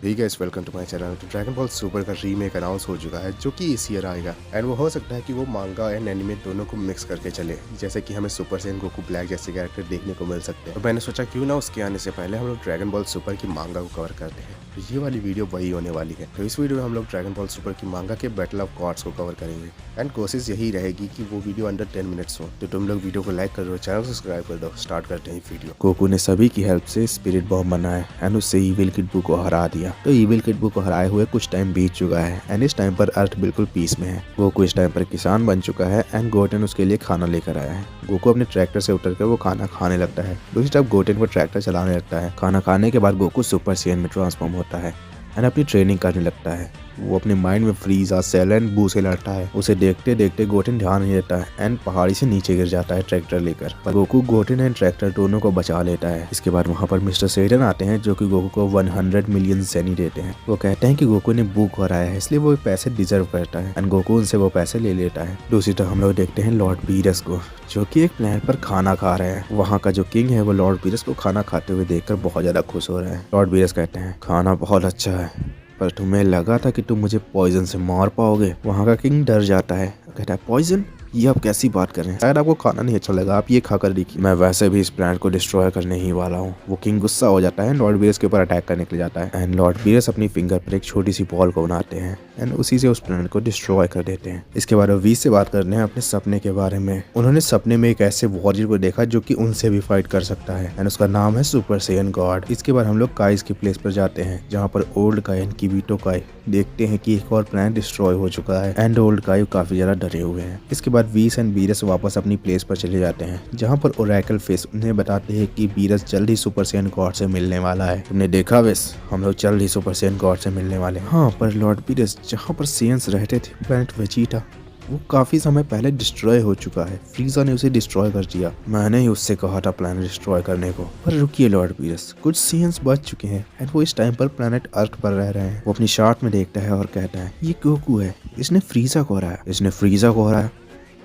ठीक है, welcome to my channel. तो ड्रैगन बॉल सुपर का रीमेक अनाउंस हो चुका है जो कि इस ईयर आएगा एंड वो हो सकता है कि वो मांगा एंड एनिमे दोनों को मिक्स करके चले, जैसे कि हमें सुपर सैयन गोकू ब्लैक जैसे कैरेक्टर देखने को मिल सकते हैं। तो मैंने सोचा क्यों ना उसके आने से पहले हम लोग ड्रैगन बॉल सुपर की मांगा को कवर करते हैं। तो ये वाली वीडियो वही होने वाली है। तो इस वीडियो में हम लोग ड्रैगन बॉल सुपर की मांगा के बैटल ऑफ गॉड्स को कवर करेंगे एंड कोशिश यही रहेगी कि वो वीडियो अंडर 10 मिनट्स हो। तो तुम लोग वीडियो को लाइक कर दो, चैनल सब्सक्राइब कर दो। स्टार्ट करते हैं वीडियो। गोकू ने सभी की हेल्प से स्पिरिट बॉम्ब बनाया एंड उससे ईविल किड बू को हरा दिया। तो ईविल किड बू को हराए हुए कुछ टाइम बीत चुका है एंड इस टाइम पर अर्थ बिल्कुल पीस में है। गोकू इस टाइम पर किसान बन चुका है एंड गोटेन उसके लिए खाना लेकर आया है। गोकू अपने ट्रैक्टर से उतरकर वो खाना खाने लगता है। दूसरी तरफ गोटेन वो ट्रैक्टर चलाने लगता है। खाना खाने के बाद गोकू सुपर सैयन में ट्रांसफॉर्म होता है एंड अपनी ट्रेनिंग करने लगता है। वो अपने माइंड में फ्रीजा, सेल एंड बू से लड़ता है। उसे देखते देखते गोटेन ध्यान नहीं देता है एंड पहाड़ी से नीचे गिर जाता है ट्रैक्टर लेकर। पर गोकू गोटेन एंड ट्रैक्टर दोनों को बचा लेता है। इसके बाद वहाँ पर मिस्टर सेडन आते हैं जो कि गोकू को 100 मिलियन ज़ेनी देते हैं। वो कहते हैं कि गोकू ने बू को हराया है इसलिए वो पैसे डिजर्व करता है एंड गोकू उनसे वो पैसे ले लेता है। दूसरी तरफ हम लोग देखते हैं लॉर्ड बीरस को जो कि एक प्लेनेट पर खाना खा रहे हैं। वहाँ का जो किंग है वो लॉर्ड बीरस को खाना खाते हुए देखकर बहुत ज्यादा खुश हो रहा है। लॉर्ड बीरस कहते हैं खाना बहुत अच्छा है पर तुम्हें लगा था कि तुम मुझे पॉइजन से मार पाओगे। वहाँ का किंग डर जाता है, कहता है पॉइजन, ये आप कैसी बात कर रहे हैं? शायद आपको खाना नहीं अच्छा लगा, आप ये खाकर देखिए। मैं वैसे भी इस प्लान को डिस्ट्रॉय करने ही वाला हूँ। वो किंग गुस्सा हो जाता है, लॉर्ड बीरस के ऊपर अटैक करने के लिए जाता है एंड लॉर्ड बीरस अपनी फिंगर पर एक छोटी सी बॉल को बनाते हैं एंड उसी से उस प्लान को डिस्ट्रॉय कर देते हैं। इसके बाद वीस से बात करते हैं अपने सपने के बारे में। उन्होंने सपने में एक ऐसे वॉरियर को देखा जो कि उनसे भी फाइट कर सकता है एंड उसका नाम है सुपर सैयन गॉड। इसके बाद हम लोग काइस की प्लेस पर जाते हैं जहाँ पर ओल्ड काई एंड किबीटो काई देखते हैं कि एक और प्लान डिस्ट्रॉय हो चुका है एंड ओल्ड काई काफी ज्यादा डरे हुए हैं। इसके बाद वीस एंड बीरस वापस अपनी प्लेस पर चले जाते हैं जहाँ पर ओरेकल फेस उन्हें बताते हैं कि बीरस जल्द ही सुपर सैयन गॉड से मिलने वाला है। तुमने देखा वेस, हम लोग जल्द ही सुपर सैयन गॉड से मिलने वाले हैं। हाँ, पर लॉर्ड बीरस जहाँ पर सैयन्स रहते थे प्लैनेट वेजिटा वो काफी समय पहले डिस्ट्रॉय हो चुका है। फ्रीजा ने उसे डिस्ट्रॉय कर दिया। मैंने ही उससे कहा था प्लैनेट डिस्ट्रॉय करने को। पर रुकिए लॉर्ड बीरस, कुछ सैयन्स बच चुके हैं एंड वो इस टाइम पर प्लैनेट अर्थ पर रह रहे हैं। वो अपनी शार्ट में देखता है और कहता है ये गोकू है, इसने फ्रीजा को हराया। इसने फ्रीजा को हराया,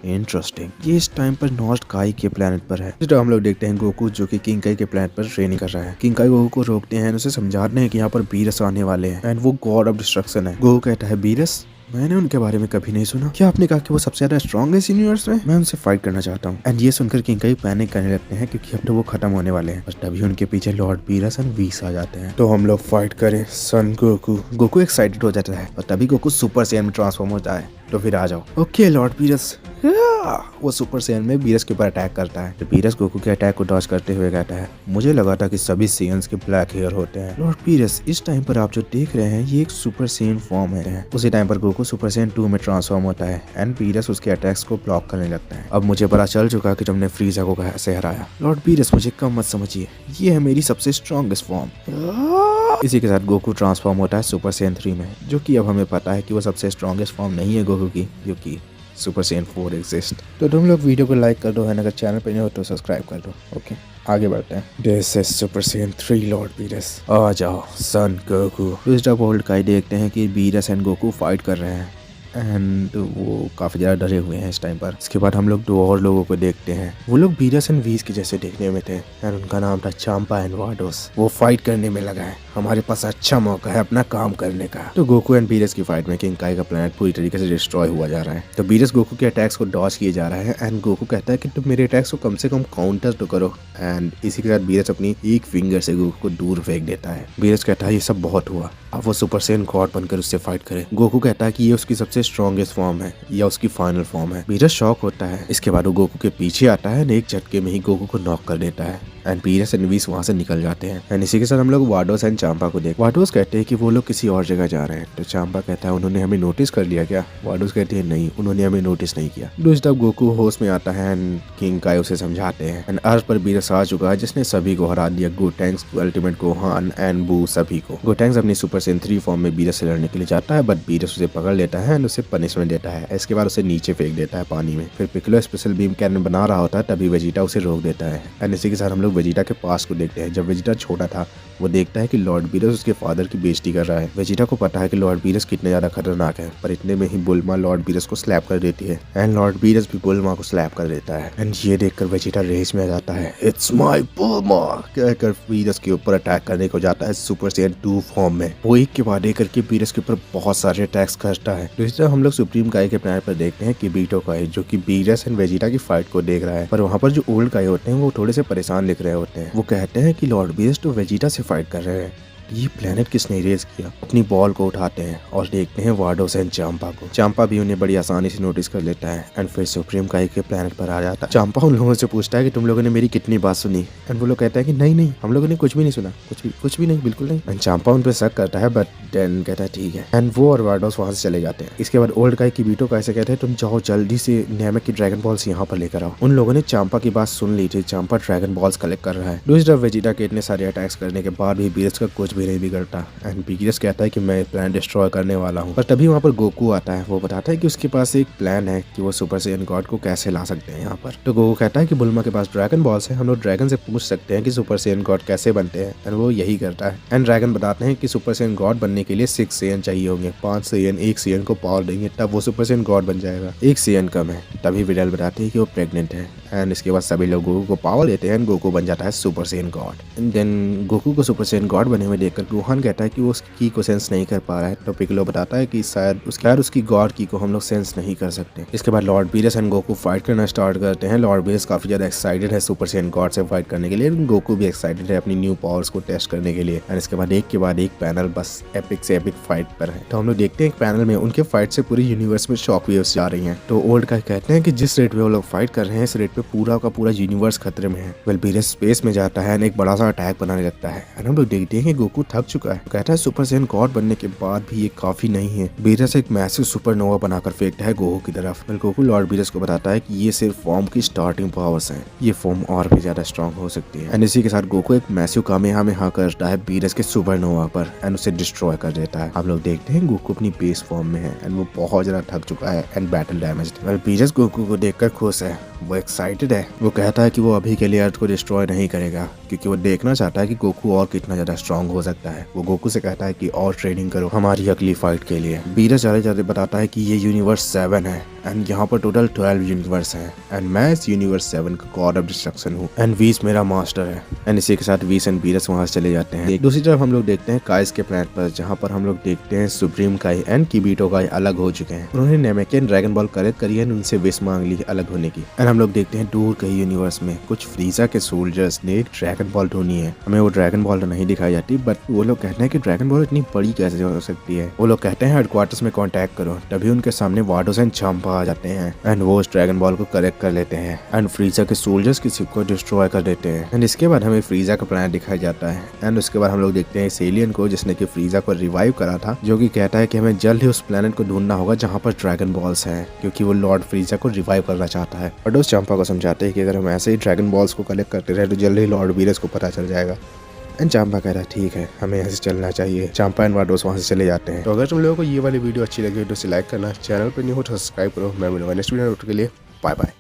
इंटरेस्टिंग। ये इस टाइम पर नॉर्थ काई के प्लेनेट पर है। तो हम लोग देखते हैं गोकू जो कि किंग काई के प्लेनेट पर ट्रेनिंग कर रहा है। किंग काई गोकू को रोकते हैं, उसे समझाते हैं कि यहाँ पर बीरस आने वाले हैं एंड वो गॉड ऑफ डिस्ट्रक्शन है। गोकू कहता है बीरस, मैंने उनके बारे में कभी नहीं सुना। क्या आपने कहा कि वो सबसे ज्यादा स्ट्रॉन्ग है इस यूनिवर्स में? मैं उनसे फाइट करना चाहता हूँ। एंड ये सुनकर किंग काई पैनिक करने लगते हैं क्योंकि अब तो वो खत्म होने वाले हैं। और तभी उनके पीछे लॉर्ड बीरस एंड वीस आ जाते हैं। तो हम लोग फाइट करें सन गोकू। गोकू एक्साइटेड हो जाता है और तभी गोकू सुपर सैयन में ट्रांसफॉर्म होता है। तो फिर आ जाओ। Okay Lord Beerus. वो सुपर सैयन में बीरस के ऊपर अटैक करता है। तो बीरस गोकू के अटैक को डॉज करते हुए कहता है मुझे लगा था कि सभी सैयन्स के ब्लैक हेयर होते हैं। लॉर्ड बीरस, इस टाइम पर आप जो देख रहे हैं ये एक सुपर सैयन फॉर्म है। उसी टाइम पर गोकू सुपर सैयन 2 में ट्रांसफॉर्म होता है एंड बीरस उसके अटैक्स को ब्लॉक करने लगता है। अब मुझे पता चल चुका कि तुमने फ्रीजा को कैसे हराया। लॉर्ड बीरस, मुझे कम मत समझिए, ये है मेरी सबसे स्ट्रॉन्गेस्ट फॉर्म। इसी के साथ गोकू ट्रांसफॉर्म होता है सुपर सैयन 3 में, जो कि अब हमें पता है कि वो सबसे स्ट्रॉन्गेस्ट फॉर्म नहीं है गोकू की, क्योंकि सुपर सैयन 4 एग्जिस्ट। तो तुम लोग वीडियो को लाइक कर दो एंड अगर चैनल पे नहीं हो तो सब्सक्राइब कर दो। ओके, आगे बढ़ते हैं। This is super saiyan 3 lord Beerus, आ जाओ सन गोकू। दूसरा ओल्ड काई देखते हैं कि बीरस एंड गोकू फाइट कर रहे हैं एंड वो काफी ज्यादा डरे हुए हैं इस टाइम पर। इसके बाद हम लोग 2 और लोगों को देखते हैं। वो लोग बीरस एंड वीस के जैसे देखने में थे एंड उनका नाम था चांपा एंड वाडोस। वो फाइट करने में लगा है, हमारे पास अच्छा मौका है अपना काम करने का। तो गोकू एंड बीरस की फाइट में किंग काई का प्लेनेट पूरी तरीके से डिस्ट्रॉय हुआ जा रहा है। तो बीरस गोकू के अटैक्स को डॉज किए जा रहा है एंड गोकू कहता है कि तुम मेरे अटैक्स को कम से कम काउंटर तो करो। एंड इसी के साथ बीरस अपनी एक फिंगर से गोकू को दूर फेंक देता है। बीरस कहता है ये सब बहुत हुआ, अब वो सुपर सैयन गॉड बनकर उससे फाइट करे। गोकू कहता है कि ये उसकी सबसे स्ट्रॉन्गेस्ट फॉर्म है या उसकी फाइनल फॉर्म है। बीरस शॉक होता है। इसके बाद वो गोकू के पीछे आता है, एक झटके में ही गोकू को नॉक कर देता है एंड बीरस एंड वीस वहाँ से निकल जाते हैं। एंड इसी के साथ हम लोग वाडोस एंड चांपा को देख। वाडोस कहते हैं कि वो लोग किसी और जगह जा रहे हैं। तो चांपा कहता है उन्होंने हमें नोटिस कर लिया क्या? वाडोस कहते हैं नहीं, उन्होंने हमें नोटिस नहीं किया। दूसरी तरफ गोकू होश में आता है एंड किंग काई उसे समझाते हैं एंड अर्थ पर बीरस आ चुका है जिसने सभी को हरा दिया, गोटैंक्स, अल्टीमेट गोहान एंड बू, सभी को। गोटैंक्स अपनी सुपर सैयन 3 फॉर्म में बीरस से लड़ने के लिए जाता है बट बीरस उसे पकड़ लेता है एंड उसे पनिशमेंट देता है। इसके बाद उसे नीचे फेंक देता है पानी में। फिर पिक्कोलो स्पेशल बीम कैनन बना रहा होता है तभी वेजिटा उसे रोक देता है एंड इसी के साथ हम लोग वेजिटा के पास को देखते हैं। जब वेजिटा छोटा था वो देखता है कि लॉर्ड बीरस उसके फादर की बेइज्जती कर रहा है। वेजिटा को पता है कि लॉर्ड बीरस कितने ज्यादा खतरनाक है, पर इतने में ही बुल्मा लॉर्ड बीरस को स्लैप कर देती है एंड लॉर्ड बीरस भी बुल्मा को स्लैप कर देता है एंड ये देखकर वेजिटा रेस में आ जाता है। इट्स माय बुल्मा कहकर बीरस के ऊपर अटैक करने को जाता है सुपर सैयन 2 फॉर्म में। वो एक के बाद एक करके बीरस के ऊपर बहुत सारे अटैक्स करता है। तो इस तरह हम लोग सुप्रीम काई के प्लेनेट पर देखते हैं कि बीटो काई जो कि बीरस एंड वेजिटा की फाइट को देख रहा है, पर वहाँ पर जो ओल्ड काई होते हैं वो थोड़े से परेशान दिख रहे होते हैं। वो कहते हैं कि लॉर्ड बीरस तो वेजिटा से फाइट कर रहे हैं, ये प्लेनेट किसने इरेज किया। अपनी बॉल को उठाते हैं और देखते हैं वार्डोस एंड चांपा को। चांपा भी उन्हें बड़ी आसानी से नोटिस कर लेता है एंड फिर सुप्रीम काई के प्लेनेट पर आ जाता है। चांपा उन लोगों से पूछता है कि तुम लोगों ने मेरी कितनी बात सुनी एंड वो लोग कहता है कि नहीं हम लोगों ने कुछ भी नहीं सुना, कुछ भी नहीं, बिल्कुल नहीं। एंड चांपा उन पर शक करता है बट डेन कहता है ठीक है एंड वो और वार्डोस वहाँ से चले जाते हैं। इसके बाद ओल्ड काई कीबीटो काई से कहते हैं तुम जाओ जल्दी से नेमेक की ड्रैगन बॉल्स यहाँ पर लेकर आओ। उन लोगों ने चांपा की बात सुन ली थी। चांपा ड्रैगन बॉल्स कलेक्ट कर रहा है। दूसरी तरफ वेजिटा के इतने सारे अटैक्स करने के बाद भी बीरस का कुछ भी नहीं बिगड़ता एंड बीरस कहता है कि मैं प्लान डिस्ट्रॉय करने वाला हूँ। पर तभी वहाँ पर गोकू आता है। वो बताता है कि उसके पास एक प्लान है कि वो सुपर सैयन गॉड को कैसे ला सकते हैं यहाँ पर। तो गोकू कहता है कि बुल्मा के पास ड्रैगन बॉल्स है, हम लोग ड्रैगन से पूछ सकते हैं कि सुपर सैयन गॉड कैसे बनते हैं एंड वो यही करता है। एंड ड्रैगन बताते हैं कि सुपर सैयन गॉड बनने के लिए 6 सैयन चाहिए होंगे। 5 सैयन एक सैयन को पावर देंगे तब वो सुपर सैयन गॉड बन जाएगा। 1 सैयन कम है। तभी विडल बताती है कि वो प्रेग्नेंट है एंड इसके बाद सभी लोग गोकू को पावर देते हैं एंड गोकू बन जाता है super Saiyan god. And then Goku को सुपर सैयन गॉड बने हुए देखकर गोहान कहता है कि वो उसकी की को सेंस नहीं कर पा रहा है। तो पिकलो बताता है कि शायद उसकी गॉड की को हम लोग सेंस नहीं कर सकते। इसके बाद Lord Beerus and Goku fight करना स्टार्ट करते हैं। लॉर्ड बीरस काफी ज्यादा एक्साइटेड है सुपर सैयन गॉड से फाइट करने के लिए। गोकू भी एक्साइटेड है अपनी न्यू पावर्स को टेस्ट करने के लिए एंड इसके बाद एक के बाद एक पैनल बस एपिक से एपिक फाइट पर है। तो हम लोग देखते हैं एक पैनल में उनके फाइट से पूरी यूनिवर्स में शॉक वेव्स जा रही हैं। तो ओल्ड का कहते हैं कि जिस रेट पे वो लोग फाइट कर रहे हैं इस रेट पे पूरा का पूरा यूनिवर्स खतरे में है। वेल बीरस स्पेस में जाता है एंड एक बड़ा सा अटैक बनाने लगता है एंड हम लोग देखते हैं कि गोकू थक चुका है। कहता है सुपर सैयन गॉड बनने के बाद भी ये काफी नहीं है। बीरस एक मैसिव सुपरनोवा बनाकर फेंकता है गोकू की तरफ। वेल गोकू लॉर्ड बीरस को बताता है कि ये सिर्फ फॉर्म की स्टार्टिंग पावर्स हैं, ये फॉर्म और भी ज्यादा स्ट्रॉन्ग हो सकती है। एंड इसी के साथ गोकू एक मैसिव कामेहामेहा करता है बीरस के सुपरनोवा पर एंड उसे डिस्ट्रॉय कर देता है। हम लोग देखते हैं गोकू अपनी बेस फॉर्म में है एंड वो बहुत ज्यादा थक चुका है and battle damaged. Well Beerus Goku को देखकर खुश है, वो एक्साइटेड है। वो कहता है कि वो अभी के लिए अर्थ को डिस्ट्रॉय नहीं करेगा क्योंकि वो देखना चाहता है कि गोकू और कितना ज्यादा स्ट्रॉन्ग हो सकता है। वो गोकू से कहता है कि और ट्रेनिंग करो हमारी अगली फाइट के लिए। बीरस ज्यादा बताता है कि ये यूनिवर्स 7 है एंड यहाँ पर टोटल 12 यूनिवर्स हैं एंड मैं इस यूनिवर्स 7 का गॉड ऑफ डिस्ट्रक्शन हूँ एंड वीस मेरा मास्टर है। एंड इसी के साथ वीस एंड बीरस वहाँ से चले जाते हैं। दूसरी तरफ हम लोग देखते हैं काइस के प्लेनेट पर, जहाँ पर हम लोग देखते हैं सुप्रीम काई एंड कीबीटो काई अलग हो चुके हैं। उन्होंने नेमेकियन ड्रैगन बॉल कलेक्ट करी एंड उनसे विश मांग ली अलग होने की। एंड हम लोग देखते हैं दूर कहीं यूनिवर्स में कुछ फ्रीजा के सोल्जर्स ने एक ड्रैगन बॉल ढूंढी है। हमें वो ड्रैगन बॉल तो नहीं दिखाई जाती बट वो लोग कहते हैं कि ड्रैगन बॉल इतनी बड़ी कैसे हो सकती है। वो लोग कहते हैं हेडक्वार्टर्स में कॉन्टैक्ट करो। तभी उनके सामने वार्डोस एंड चांपा आ जाते हैं एंड वो उस ड्रैगन बॉल को कलेक्ट कर लेते हैं एंड फ्रीजा के सोल्जर्स की शिप को डिस्ट्रॉय कर देते हैं। एंड इसके बाद हमें फ्रीजा का प्लान दिखाया जाता है एंड उसके बाद हम लोग देखते हैं इस एलियन को जिसने कि फ्रीजा को रिवाइव करा था, जो कि कहता है कि हमें जल्द ही उस प्लेनेट को ढूंढना होगा जहाँ पर ड्रैगन बॉल्स हैं क्योंकि वो लॉर्ड फ्रीजा को रिवाइव करना चाहता है। वार्डोस चांपा को समझाते हैं कि अगर हम ऐसे ही ड्रैगन बॉल्स को कलेक्ट करते रहे तो जल्द ही लॉर्ड बीरस को पता चल जाएगा। एंड चांपा कह रहा है ठीक है हमें यहाँ से चलना चाहिए। चांपा एंड वार्डोस वहाँ से चले जाते हैं। तो अगर तुम लोगों को ये वाली वीडियो अच्छी लगी तो इसे लाइक करना, चैनल पर न्यू हो तो सब्सक्राइब करो। मैं मिलूंगा नेक्स्ट वीडियो के लिए। Bye bye.